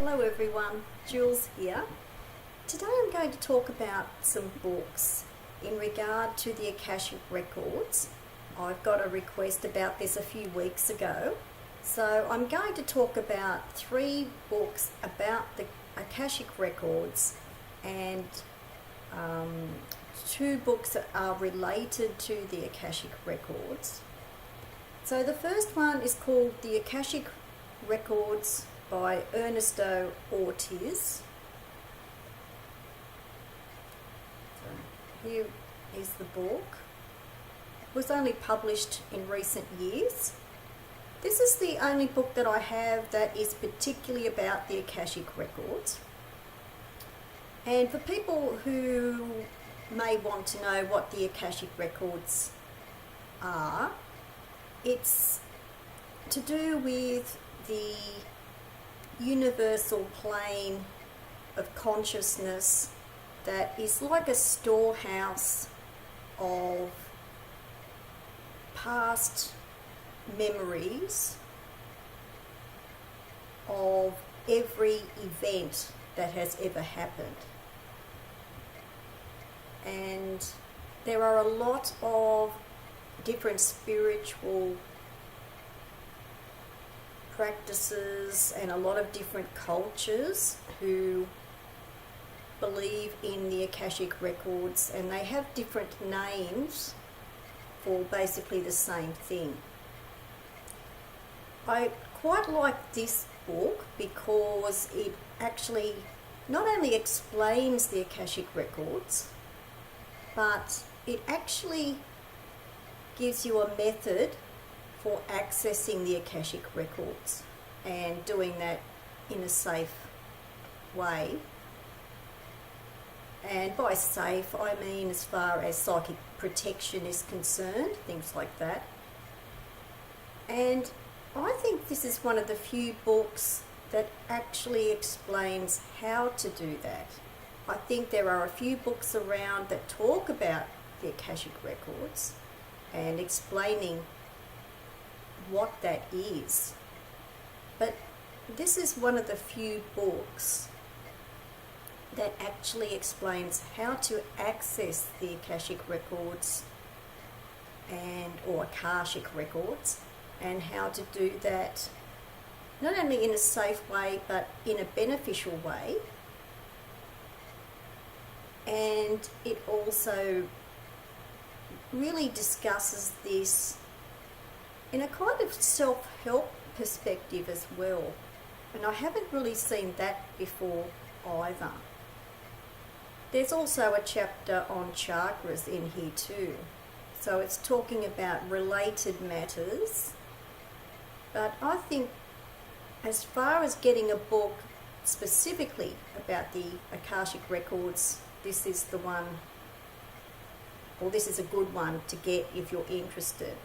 Hello everyone, Jules here. Today I'm going to talk about some books in regard to the Akashic Records. I've got a request about this a few weeks ago, so I'm going to talk about 3 books about the Akashic Records and 2 books that are related to the Akashic Records. So the first one is called The Akashic Records by Ernesto Ortiz. So here is the book. It was only published in recent years. This is the only book that I have that is particularly about the Akashic Records. And for people who may want to know what the Akashic Records are, it's to do with the universal plane of consciousness that is like a storehouse of past memories of every event that has ever happened. And there are a lot of different spiritual practices and a lot of different cultures who believe in the Akashic Records, and they have different names for basically the same thing. I quite like this book because it actually not only explains the Akashic Records, but it actually gives you a method for accessing the Akashic Records and doing that in a safe way. And by safe, I mean as far as psychic protection is concerned, things like that. And I think this is one of the few books that actually explains how to do that. I think there are a few books around that talk about the Akashic Records and explaining what that is. But this is one of the few books that actually explains how to access the Akashic Records or Akashic Records, and how to do that not only in a safe way but in a beneficial way. And it also really discusses this in a kind of self-help perspective as well. And I haven't really seen that before either. There's also a chapter on chakras in here too. So it's talking about related matters. But I think as far as getting a book specifically about the Akashic Records, this is the one, or this is a good one to get if you're interested.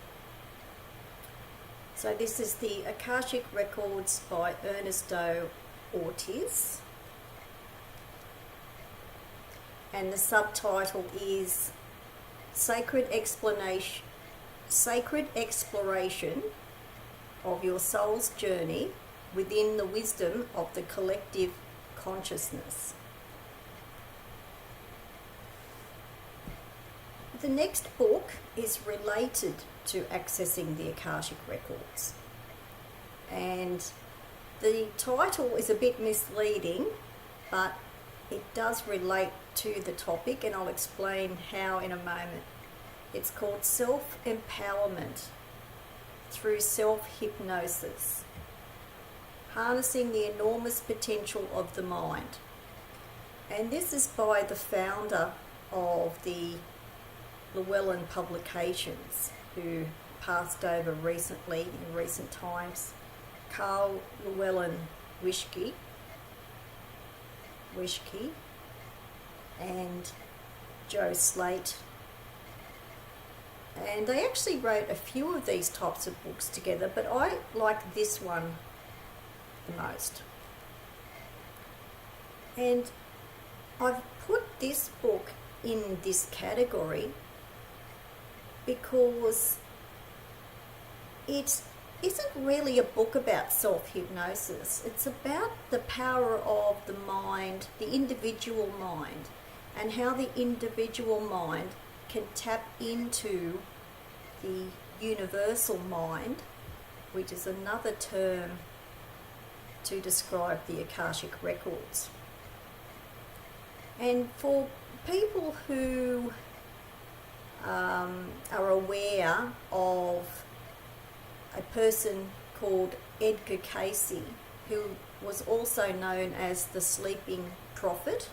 So this is the Akashic Records by Ernesto Ortiz. And the subtitle is Sacred Exploration of Your Soul's Journey Within the Wisdom of the Collective Consciousness. The next book is related to accessing the Akashic Records, and the title is a bit misleading, but it does relate to the topic, and I'll explain how in a moment. It's called Self-Empowerment Through Self-Hypnosis, Harnessing the Enormous Potential of the Mind. And this is by the founder of the Llewellyn publications, who passed over recently, in recent times, Carl Llewellyn Weschke, and Joe Slate. And they actually wrote a few of these types of books together, but I like this one the most. And I've put this book in this category because it isn't really a book about self-hypnosis. It's about the power of the mind, the individual mind, and how the individual mind can tap into the universal mind, which is another term to describe the Akashic records. And for people who are aware of a person called Edgar Cayce, who was also known as the Sleeping Prophet,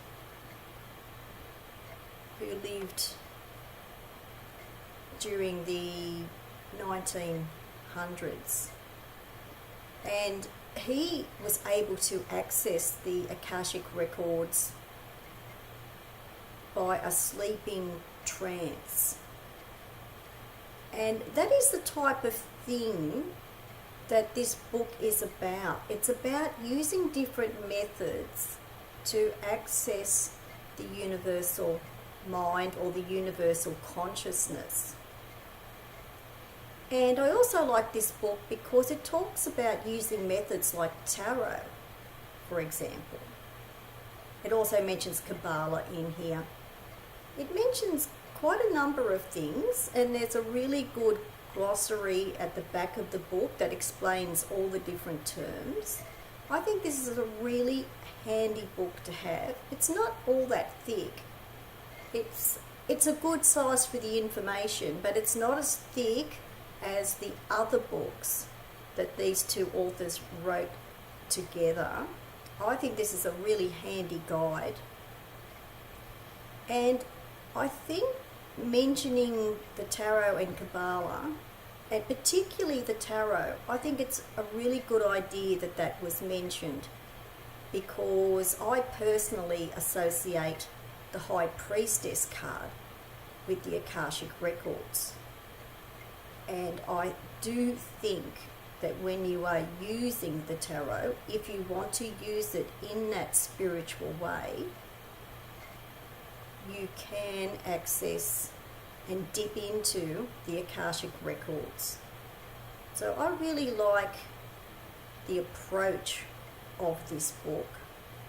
who lived during the 1900s. And he was able to access the Akashic records by a sleeping trance. And that is the type of thing that this book is about. It's about using different methods to access the universal mind or the universal consciousness. And I also like this book because it talks about using methods like tarot, for example. It also mentions Kabbalah in here. It mentions quite a number of things, and there's a really good glossary at the back of the book that explains all the different terms. I think this is a really handy book to have. It's not all that thick. It's a good size for the information, but it's not as thick as the other books that these two authors wrote together. I think this is a really handy guide. And I think mentioning the tarot and Kabbalah, and particularly the tarot, I think it's a really good idea that that was mentioned, because I personally associate the High Priestess card with the Akashic records. And I do think that when you are using the tarot, if you want to use it in that spiritual way, you can access and dip into the Akashic records. So I really like the approach of this book.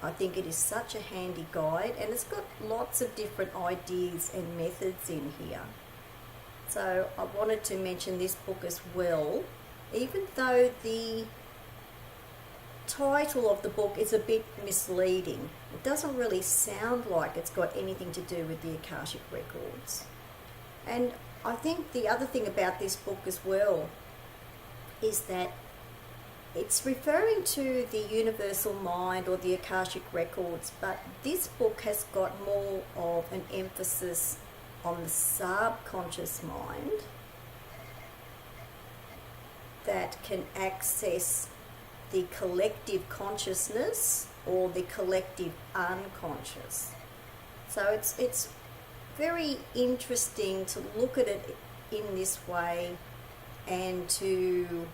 I think it is such a handy guide, and it's got lots of different ideas and methods in here. So I wanted to mention this book as well, even though the title of the book is a bit misleading. It doesn't really sound like it's got anything to do with the Akashic records. And I think the other thing about this book as well is that it's referring to the universal mind or the Akashic records, but this book has got more of an emphasis on the subconscious mind that can access the collective consciousness or the collective unconscious. So it's very interesting to look at it in this way, and to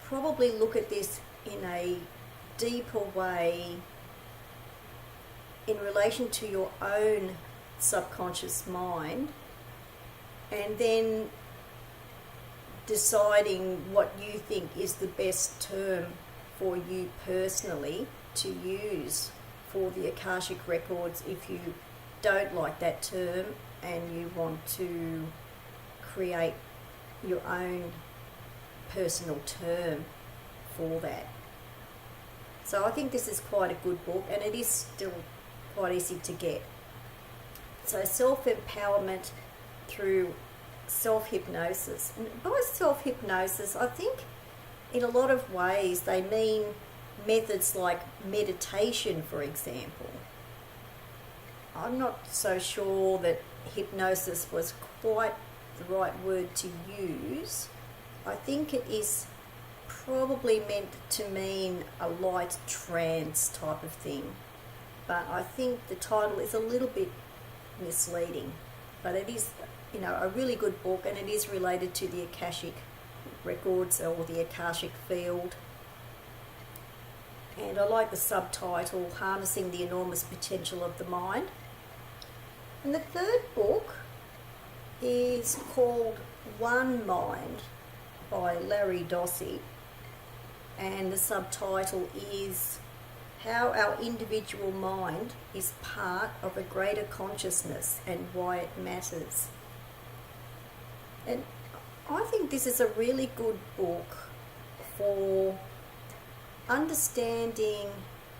probably look at this in a deeper way in relation to your own subconscious mind, and then deciding what you think is the best term for you personally to use for the Akashic records if you don't like that term and you want to create your own personal term for that. So I think this is quite a good book, and it is still quite easy to get. So self-empowerment through self-hypnosis. And by self-hypnosis, I think in a lot of ways they mean methods like meditation, for example. I'm not so sure that hypnosis was quite the right word to use. I think it is probably meant to mean a light trance type of thing, but I think the title is a little bit misleading. But it is, a really good book, and it is related to the Akashic records or the Akashic field. And I like the subtitle, Harnessing the Enormous Potential of the Mind. And the third book is called One Mind by Larry Dossey, and the subtitle is How Our Individual Mind is Part of a Greater Consciousness and Why It Matters. And I think this is a really good book for understanding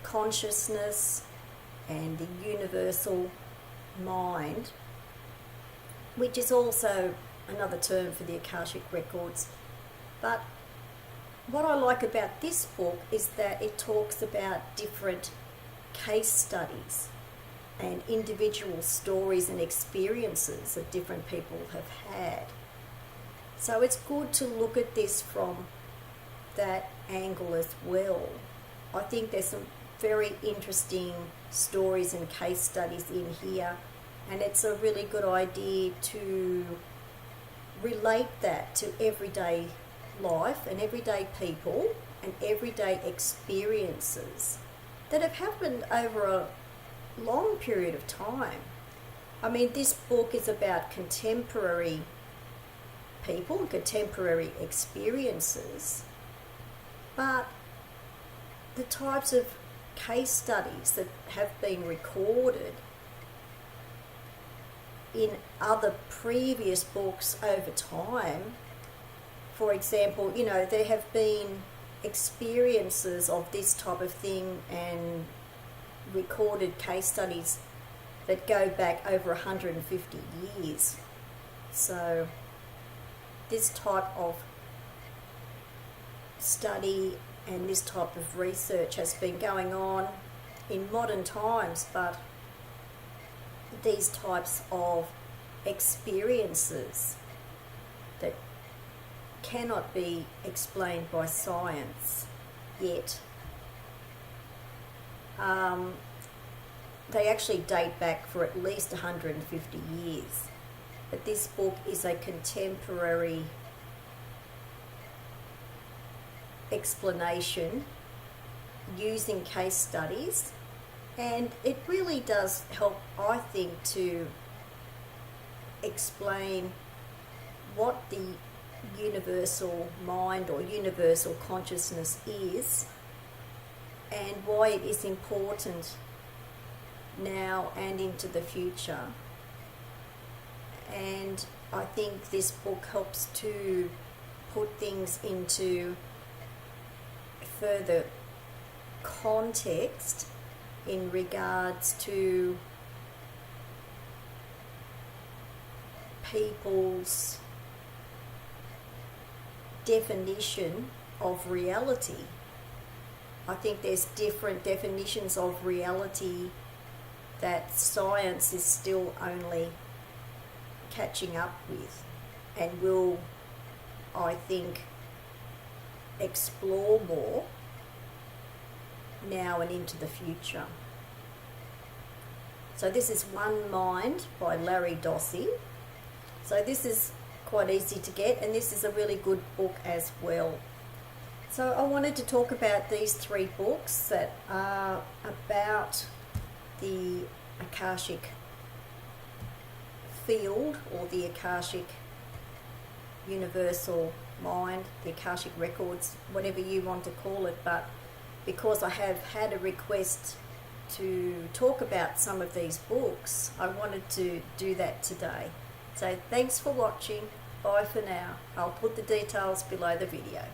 consciousness and the universal mind, which is also another term for the Akashic records. But what I like about this book is that it talks about different case studies and individual stories and experiences that different people have had. So it's good to look at this from that angle as well. I think there's some very interesting stories and case studies in here, and it's a really good idea to relate that to everyday life and everyday people and everyday experiences that have happened over a long period of time. I mean, this book is about contemporary people and contemporary experiences, but the types of case studies that have been recorded in other previous books over time. For example, there have been experiences of this type of thing and recorded case studies that go back over 150 years. So this type of study and this type of research has been going on in modern times, but these types of experiences that cannot be explained by science yet, they actually date back for at least 150 years. But this book is a contemporary explanation using case studies, and it really does help, I think, to explain what the universal mind or universal consciousness is and why it is important now and into the future. And I think this book helps to put things into further context in regards to people's definition of reality. I think there's different definitions of reality that science is still only catching up with and will, I think, explore more now and into the future. So this is One Mind by Larry Dossey. So this is quite easy to get, and this is a really good book as well. So I wanted to talk about these three books that are about the Akashic field, or the Akashic universal mind, the Akashic records, whatever you want to call it. But because I have had a request to talk about some of these books, I wanted to do that today. So thanks for watching. Bye for now. I'll put the details below the video.